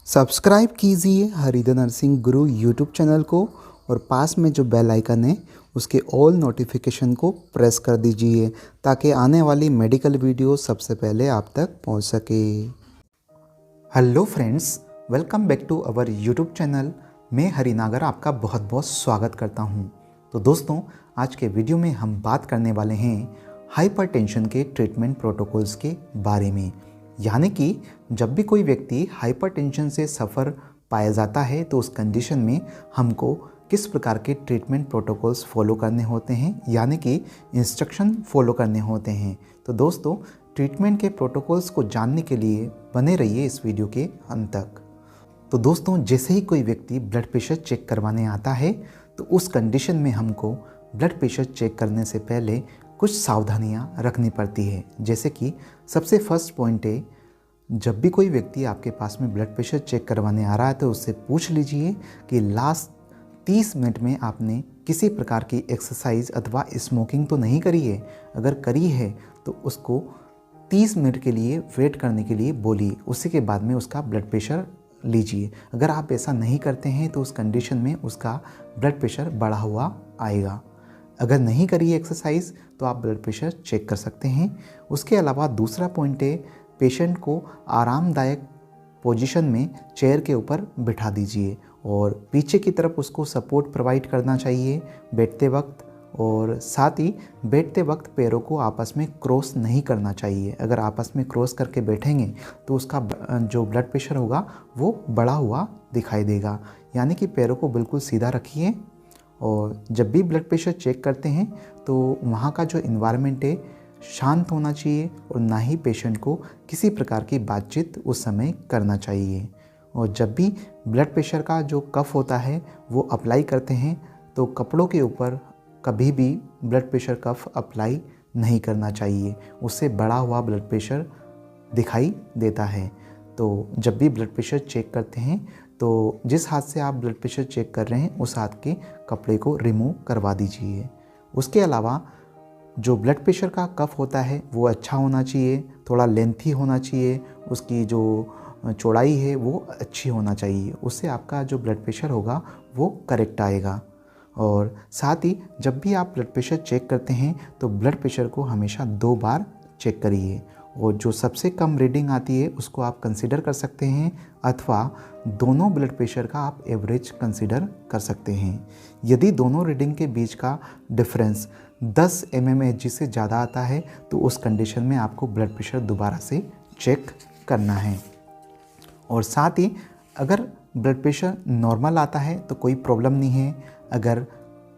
Subscribe कीजिए हरिधर नरसिंह गुरु YouTube channel को और पास में जो बेल आइकन है उसके ऑल नोटिफिकेशन को प्रेस कर दीजिए ताकि आने वाली मेडिकल वीडियो सबसे पहले आप तक पहुंच सके। Hello friends, welcome back to our YouTube channel. मैं हरिनागर आपका बहुत बहुत स्वागत करता हूं। तो दोस्तों, आज के वीडियो में हम बात करने वाले हैं हाइपरटेंशन के ट्रीटमेंट प्रोटोकॉल्स के बारे में। यानी कि जब भी कोई व्यक्ति हाइपरटेंशन से सफ़र पाया जाता है तो उस कंडीशन में हमको किस प्रकार के ट्रीटमेंट प्रोटोकॉल्स फॉलो करने होते हैं, यानी कि इंस्ट्रक्शन फॉलो करने होते हैं। तो दोस्तों, ट्रीटमेंट के प्रोटोकॉल्स को जानने के लिए बने रहिए इस वीडियो के अंत तक। तो दोस्तों, जैसे ही कोई व्यक्ति ब्लड प्रेशर चेक करवाने आता है तो उस कंडीशन में हमको ब्लड प्रेशर चेक करने से पहले कुछ सावधानियां रखनी पड़ती है। जैसे कि सबसे फर्स्ट पॉइंट है, जब भी कोई व्यक्ति आपके पास में ब्लड प्रेशर चेक करवाने आ रहा है तो उससे पूछ लीजिए कि लास्ट 30 मिनट में आपने किसी प्रकार की एक्सरसाइज अथवा स्मोकिंग तो नहीं करी है। अगर करी है तो उसको 30 मिनट के लिए वेट करने के लिए बोलिए, उसी के बाद में उसका ब्लड प्रेशर लीजिए। अगर आप ऐसा नहीं करते हैं तो उस कंडीशन में उसका ब्लड प्रेशर बढ़ा हुआ आएगा। अगर नहीं करी एक्सरसाइज तो आप ब्लड प्रेशर चेक कर सकते हैं। उसके अलावा दूसरा पॉइंट है, पेशेंट को आरामदायक पोजीशन में चेयर के ऊपर बिठा दीजिए और पीछे की तरफ उसको सपोर्ट प्रोवाइड करना चाहिए बैठते वक्त, और साथ ही बैठते वक्त पैरों को आपस में क्रॉस नहीं करना चाहिए। अगर आपस में क्रॉस करके बैठेंगे तो उसका जो ब्लड प्रेशर होगा वो बढ़ा हुआ दिखाई देगा। यानी कि पैरों को बिल्कुल सीधा रखिए और जब भी ब्लड प्रेशर चेक करते हैं तो वहाँ का जो इन्वायरमेंट है शांत होना चाहिए और ना ही पेशेंट को किसी प्रकार की बातचीत उस समय करना चाहिए। और जब भी ब्लड प्रेशर का जो कफ होता है वो अप्लाई करते हैं तो कपड़ों के ऊपर कभी भी ब्लड प्रेशर कफ अप्लाई नहीं करना चाहिए, उससे बढ़ा हुआ ब्लड प्रेशर दिखाई देता है। तो जब भी ब्लड प्रेशर चेक करते हैं तो जिस हाथ से आप ब्लड प्रेशर चेक कर रहे हैं उस हाथ के कपड़े को रिमूव करवा दीजिए। उसके अलावा जो ब्लड प्रेशर का कफ होता है वो अच्छा होना चाहिए, थोड़ा लेंथी होना चाहिए, उसकी जो चौड़ाई है वो अच्छी होना चाहिए, उससे आपका जो ब्लड प्रेशर होगा वो करेक्ट आएगा। और साथ ही जब भी आप ब्लड प्रेशर चेक करते हैं तो ब्लड प्रेशर को हमेशा 2 बार चेक करिए और जो सबसे कम रीडिंग आती है उसको आप कंसीडर कर सकते हैं, अथवा दोनों ब्लड प्रेशर का आप एवरेज कंसीडर कर सकते हैं। यदि दोनों रीडिंग के बीच का डिफरेंस 10 mmHg से ज़्यादा आता है तो उस कंडीशन में आपको ब्लड प्रेशर दोबारा से चेक करना है। और साथ ही अगर ब्लड प्रेशर नॉर्मल आता है तो कोई प्रॉब्लम नहीं है। अगर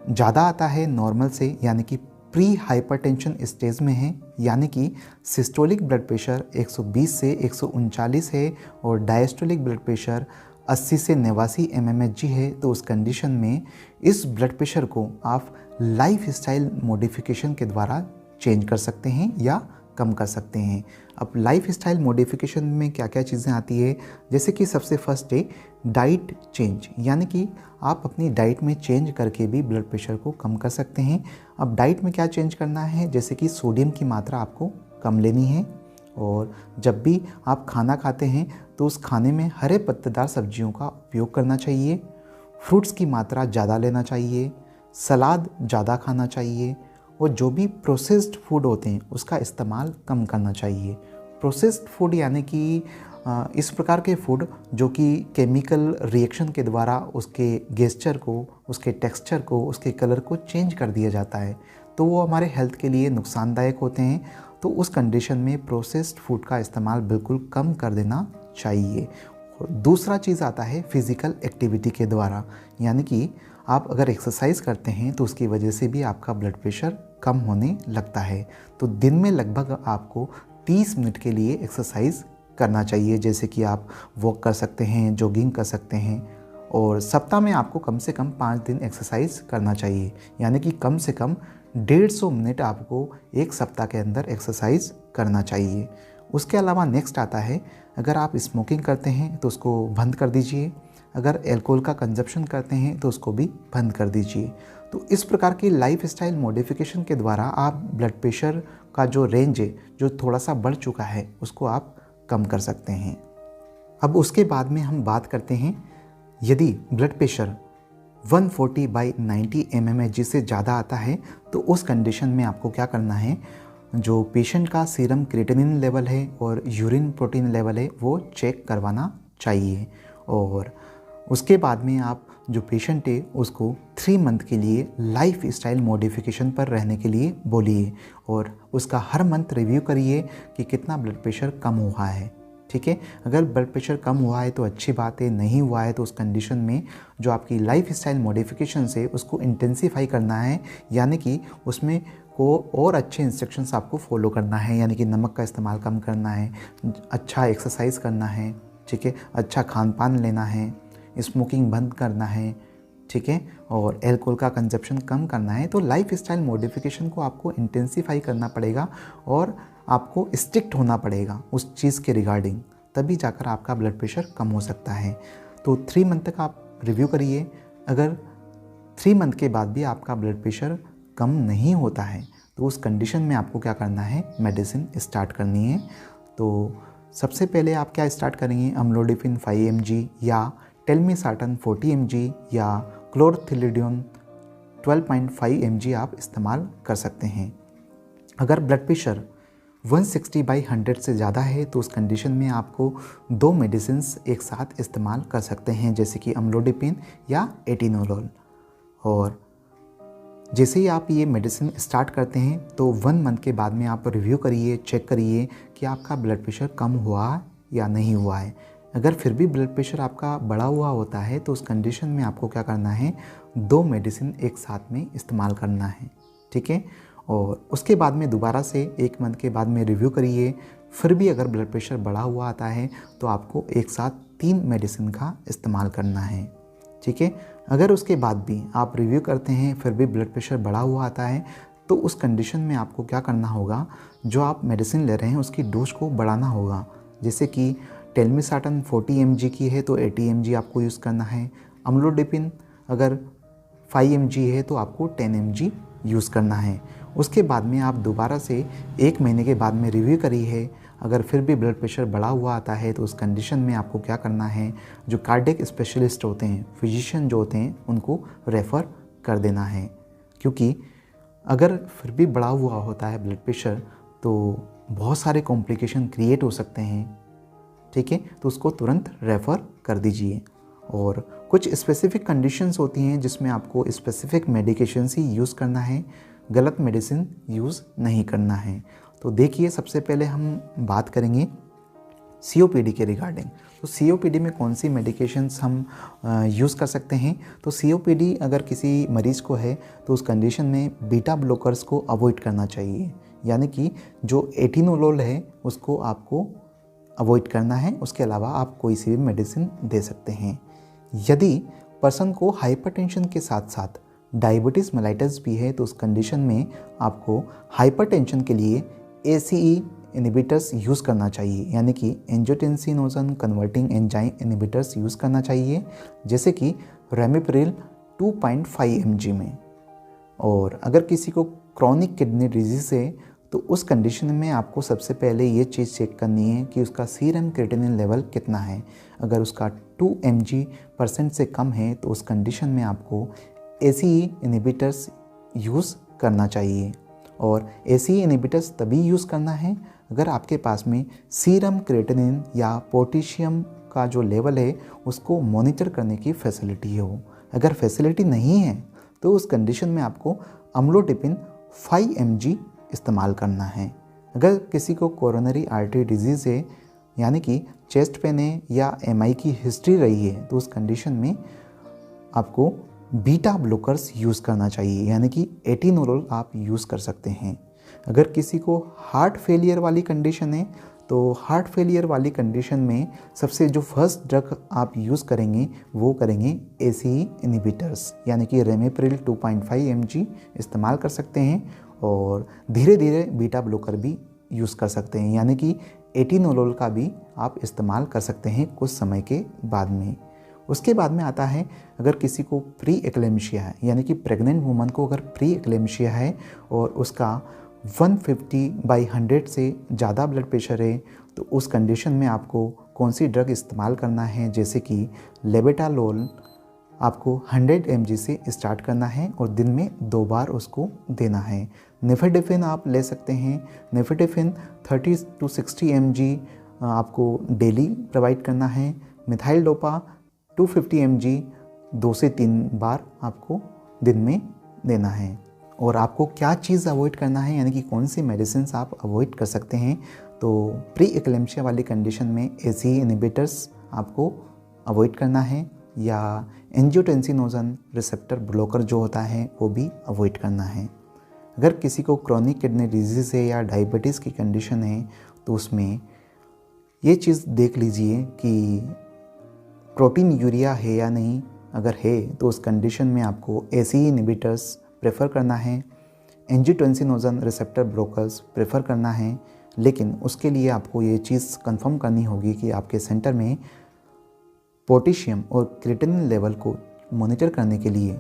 ज़्यादा आता है नॉर्मल से, यानी कि प्री हाइपरटेंशन स्टेज में है, यानी कि सिस्टोलिक ब्लड प्रेशर 120 से 139 है और डायस्टोलिक ब्लड प्रेशर 80 से 89 mmHg है, तो उस कंडीशन में इस ब्लड प्रेशर को आप लाइफ स्टाइल मॉडिफिकेशन के द्वारा चेंज कर सकते हैं या कम कर सकते हैं। अब लाइफ स्टाइल मॉडिफिकेशन में क्या क्या चीज़ें आती है, जैसे कि सबसे फर्स्ट है डाइट चेंज, यानी कि आप अपनी डाइट में चेंज करके भी ब्लड प्रेशर को कम कर सकते हैं। अब डाइट में क्या चेंज करना है, जैसे कि सोडियम की मात्रा आपको कम लेनी है और जब भी आप खाना खाते हैं तो उस खाने में हरे पत्तेदार सब्जियों का उपयोग करना चाहिए, फ्रूट्स की मात्रा ज़्यादा लेना चाहिए, सलाद ज़्यादा खाना चाहिए और जो भी प्रोसेस्ड फूड होते हैं उसका इस्तेमाल कम करना चाहिए। प्रोसेस्ड फूड यानी कि इस प्रकार के फूड जो कि केमिकल रिएक्शन के द्वारा उसके गेस्चर को, उसके टेक्सचर को, उसके कलर को चेंज कर दिया जाता है, तो वो हमारे हेल्थ के लिए नुकसानदायक होते हैं। तो उस कंडीशन में प्रोसेस्ड फूड का इस्तेमाल बिल्कुल कम कर देना चाहिए। दूसरा चीज़ आता है फिज़िकल एक्टिविटी के द्वारा, यानी कि आप अगर एक्सरसाइज करते हैं तो उसकी वजह से भी आपका ब्लड प्रेशर कम होने लगता है। तो दिन में लगभग आपको 30 मिनट के लिए एक्सरसाइज करना चाहिए, जैसे कि आप वॉक कर सकते हैं, जॉगिंग कर सकते हैं, और सप्ताह में आपको कम से कम 5 दिन एक्सरसाइज करना चाहिए, यानी कि कम से कम 150 मिनट आपको एक सप्ताह के अंदर एक्सरसाइज करना चाहिए। उसके अलावा नेक्स्ट आता है, अगर आप स्मोकिंग करते हैं तो उसको बंद कर दीजिए, अगर अल्कोहल का कंजप्शन करते हैं तो उसको भी बंद कर दीजिए। तो इस प्रकार की लाइफ स्टाइल मॉडिफिकेशन के द्वारा आप ब्लड प्रेशर का जो रेंज है, जो थोड़ा सा बढ़ चुका है, उसको आप कम कर सकते हैं। अब उसके बाद में हम बात करते हैं, यदि ब्लड प्रेशर 140/90 mmHg से ज़्यादा आता है तो उस कंडीशन में आपको क्या करना है, जो पेशेंट का सीरम क्रिएटिनिन लेवल है और यूरिन प्रोटीन लेवल है वो चेक करवाना चाहिए। और उसके बाद में आप जो पेशेंट है उसको 3 मंथ के लिए लाइफ स्टाइल मॉडिफिकेशन पर रहने के लिए बोलिए और उसका हर मंथ रिव्यू करिए कि कितना ब्लड प्रेशर कम हुआ है। ठीक है, अगर ब्लड प्रेशर कम हुआ है तो अच्छी बात है, नहीं हुआ है तो उस कंडीशन में जो आपकी लाइफ स्टाइल मॉडिफिकेशन है उसको इंटेंसीफाई करना है, यानी कि उसमें को और अच्छे इंस्ट्रक्शंस आपको फॉलो करना है, यानी कि नमक का इस्तेमाल कम करना है, अच्छा एक्सरसाइज करना है, ठीक है, अच्छा खान पान लेना है, स्मोकिंग बंद करना है, ठीक है, और एल्कोहल का कंजप्शन कम करना है। तो लाइफ स्टाइल मॉडिफिकेशन को आपको इंटेंसीफाई करना पड़ेगा और आपको स्ट्रिक्ट होना पड़ेगा उस चीज़ के रिगार्डिंग, तभी जाकर आपका ब्लड प्रेशर कम हो सकता है। तो 3 मंथ तक आप रिव्यू करिए। अगर 3 मंथ के बाद भी आपका ब्लड प्रेशर कम नहीं होता है तो उस कंडीशन में आपको क्या करना है, मेडिसिन स्टार्ट करनी है। तो सबसे पहले आप क्या स्टार्ट करेंगे, अम्लोडिफिन 5 mg या टेलमिसार्टन 40 mg या क्लोरथिलिडिन 12.5 mg आप इस्तेमाल कर सकते हैं। अगर ब्लड प्रेशर 160/100 से ज़्यादा है तो उस कंडीशन में आपको 2 मेडिसिन एक साथ इस्तेमाल कर सकते हैं, जैसे कि अम्लोडिपिन या एटिनोलोल। और जैसे ही आप ये मेडिसिन स्टार्ट करते हैं तो 1 मंथ के बाद में आप रिव्यू करिए, चेक करिए कि आपका ब्लड प्रेशर कम हुआ या नहीं हुआ है। अगर फिर भी ब्लड प्रेशर आपका बढ़ा हुआ होता है तो उस कंडीशन में आपको क्या करना है, 2 मेडिसिन एक साथ में इस्तेमाल करना है। ठीक है, और उसके बाद में दोबारा से 1 मंथ के बाद में रिव्यू करिए। फिर भी अगर ब्लड प्रेशर बढ़ा हुआ आता है तो आपको एक साथ 3 मेडिसिन का इस्तेमाल करना है। ठीक है, अगर उसके बाद भी आप रिव्यू करते हैं फिर भी ब्लड प्रेशर बढ़ा हुआ आता है तो उस कंडीशन में आपको क्या करना होगा, जो आप मेडिसिन ले रहे हैं उसकी डोज को बढ़ाना होगा। जैसे कि टेलमिसार्टन 40 mg की है तो 80 mg आपको यूज़ करना है। अम्लोडिपिन अगर 5 mg है तो आपको 10 mg यूज़ करना है। उसके बाद में आप दोबारा से 1 महीने के बाद में रिव्यू करी है। अगर फिर भी ब्लड प्रेशर बढ़ा हुआ आता है तो उस कंडीशन में आपको क्या करना है, जो कार्डियक स्पेशलिस्ट होते हैं, फिजिशियन जो होते हैं, उनको रेफ़र कर देना है। क्योंकि अगर फिर भी बढ़ा हुआ होता है ब्लड प्रेशर तो बहुत सारे कॉम्प्लिकेशन क्रिएट हो सकते हैं। ठीक है, तो उसको तुरंत रेफ़र कर दीजिए। और कुछ स्पेसिफिक कंडीशंस होती हैं जिसमें आपको स्पेसिफिक मेडिकेशंस ही यूज़ करना है, गलत मेडिसिन यूज़ नहीं करना है। तो देखिए, सबसे पहले हम बात करेंगे COPD के रिगार्डिंग। तो COPD में कौन सी मेडिकेशंस हम यूज़ कर सकते हैं। तो COPD अगर किसी मरीज़ को है तो उस कंडीशन में बीटा ब्लॉकर्स को अवॉइड करना चाहिए, यानी कि जो एटिनोलोल है उसको आपको अवॉइड करना है। उसके अलावा आप कोई सी भी मेडिसिन दे सकते हैं। यदि पर्सन को हाइपरटेंशन के साथ साथ डायबिटीज़ मेलाइटस भी है तो उस कंडीशन में आपको हाइपरटेंशन के लिए ACE इनहिबिटर्स यूज़ करना चाहिए, यानी कि angiotensinogen converting enzyme inhibitors use करना चाहिए, जैसे कि रेमिप्रिल 2.5 mg में। और अगर किसी को क्रॉनिक किडनी डिजीज़ है तो उस कंडीशन में आपको सबसे पहले ये चीज़ चेक करनी है कि उसका सीरम क्रिएटिनिन लेवल कितना है। अगर उसका 2 mg% से कम है तो उस कंडीशन में आपको ACE इनहिबिटर्स यूज़ करना चाहिए। और ACE इनहिबिटर्स तभी यूज़ करना है अगर आपके पास में सीरम क्रिएटिनिन या पोटेशियम का जो लेवल है उसको मॉनिटर करने की फैसिलिटी हो। अगर फैसिलिटी नहीं है तो उस कंडीशन में आपको अम्लोडिपिन 5 mg इस्तेमाल करना है। अगर किसी को कोरोनरी आर्टरी डिजीज़ है, यानी कि चेस्ट पेन है या MI की हिस्ट्री रही है, तो उस कंडीशन में आपको बीटा ब्लॉकर्स यूज़ करना चाहिए, यानी कि एटिनोलोल आप यूज़ कर सकते हैं। अगर किसी को हार्ट फेलियर वाली कंडीशन है तो हार्ट फेलियर वाली कंडीशन में सबसे जो फर्स्ट ड्रग आप यूज़ करेंगे वो करेंगे ACE इनहिबिटर्स, यानी कि रेमिप्रिल 2.5 mg इस्तेमाल कर सकते हैं। और धीरे धीरे बीटा ब्लॉकर भी यूज़ कर सकते हैं, यानी कि एटिनोलोल का भी आप इस्तेमाल कर सकते हैं कुछ समय के बाद में। उसके बाद में आता है, अगर किसी को प्री एक्लेम्शिया है, यानी कि प्रेग्नेंट वुमन को अगर प्री एक्लेम्शिया है और उसका 150/100 से ज़्यादा ब्लड प्रेशर है तो उस कंडीशन में आपको कौन सी ड्रग इस्तेमाल करना है, जैसे कि लेबेटालोल आपको 100 mg से स्टार्ट करना है और दिन में 2 बार उसको देना है। नेफेडेफिन आप ले सकते हैं। नेफेडेफिन 30 to 60 mg आपको डेली प्रोवाइड करना है। मिथाइल डोपा 250 mg 2 से 3 बार आपको दिन में देना है। और आपको क्या चीज़ अवॉइड करना है, यानी कि कौन सी मेडिसिन आप अवॉइड कर सकते हैं, तो प्री एक्लेम्पसिया वाली कंडीशन में एसी इनहिबिटर्स आपको अवॉइड करना है, या एंजियोटेंसिनोजन रिसेप्टर ब्लॉकर जो होता है वो भी अवॉइड करना है। अगर किसी को क्रोनिक किडनी डिजीज़ है या डायबिटीज़ की कंडीशन है तो उसमें ये चीज़ देख लीजिए कि प्रोटीन यूरिया है या नहीं। अगर है तो उस कंडीशन में आपको एसी इनहिबिटर्स प्रेफर करना है, एंजियोटेंसिनोजन रिसेप्टर ब्लॉकर्स प्रेफर करना है। लेकिन उसके लिए आपको ये चीज़ कंफर्म करनी होगी कि आपके सेंटर में पोटेशियम और क्रिएटिनिन लेवल को मॉनिटर करने के लिए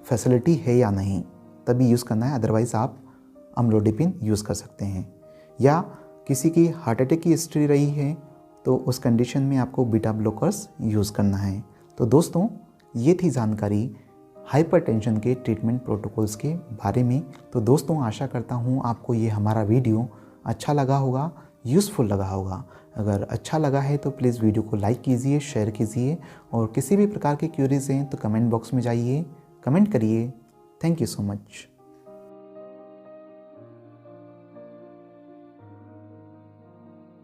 फैसिलिटी है या नहीं, तभी यूज़ करना है। अदरवाइज़ आप अम्लोडिपिन यूज़ कर सकते हैं। या किसी की हार्ट अटैक की हिस्ट्री रही है तो उस कंडीशन में आपको बीटा ब्लॉकर्स यूज़ करना है। तो दोस्तों, ये थी जानकारी हाइपरटेंशन के ट्रीटमेंट प्रोटोकॉल्स के बारे में। तो दोस्तों, आशा करता हूँ आपको ये हमारा वीडियो अच्छा लगा होगा, यूज़फुल लगा होगा। अगर अच्छा लगा है तो प्लीज़ वीडियो को लाइक कीजिए, शेयर कीजिए, और किसी भी प्रकार के क्यूरीज हैं तो कमेंट बॉक्स में जाइए, कमेंट करिए। Thank you so much.